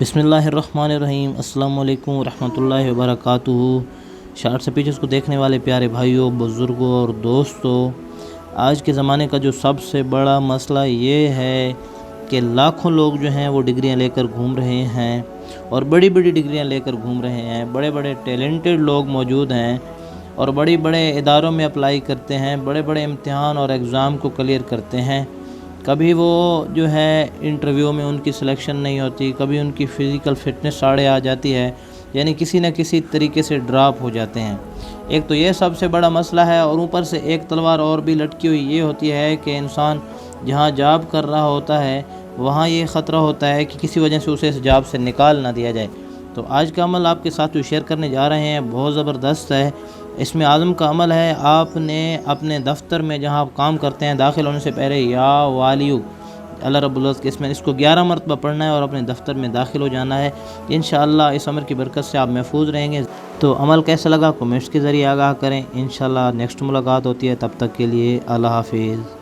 بسم اللہ الرحمن الرحیم۔ السلام علیکم ورحمۃ اللہ وبرکاتہ۔ شارٹ سپیچز کو دیکھنے والے پیارے بھائیوں، بزرگوں اور دوستوں، آج کے زمانے کا جو سب سے بڑا مسئلہ یہ ہے کہ لاکھوں لوگ جو ہیں وہ ڈگریاں لے کر گھوم رہے ہیں اور بڑی بڑی ڈگریاں لے کر گھوم رہے ہیں۔ بڑے بڑے ٹیلنٹڈ لوگ موجود ہیں اور بڑے بڑے اداروں میں اپلائی کرتے ہیں، بڑے بڑے امتحان اور ایگزام کو کلیئر کرتے ہیں۔ کبھی وہ جو ہے انٹرویو میں ان کی سلیکشن نہیں ہوتی، کبھی ان کی فزیکل فٹنس آڑے آ جاتی ہے، یعنی کسی نہ کسی طریقے سے ڈراپ ہو جاتے ہیں۔ ایک تو یہ سب سے بڑا مسئلہ ہے، اور اوپر سے ایک تلوار اور بھی لٹکی ہوئی یہ ہوتی ہے کہ انسان جہاں جاب کر رہا ہوتا ہے وہاں یہ خطرہ ہوتا ہے کہ کسی وجہ سے اسے اس جاب سے نکال نہ دیا جائے۔ تو آج کا عمل آپ کے ساتھ جو شیئر کرنے جا رہے ہیں بہت زبردست ہے۔ اس میں اعظم کا عمل ہے، آپ نے اپنے دفتر میں جہاں آپ کام کرتے ہیں داخل ہونے سے پہلے یا والیو اللہ رب العزت کے اس کو 11 مرتبہ پڑھنا ہے اور اپنے دفتر میں داخل ہو جانا ہے۔ انشاءاللہ اس عمل کی برکت سے آپ محفوظ رہیں گے۔ تو عمل کیسا لگا کمنٹس کے ذریعے آگاہ کریں۔ انشاءاللہ نیکسٹ ملاقات ہوتی ہے، تب تک کے لیے اللہ حافظ۔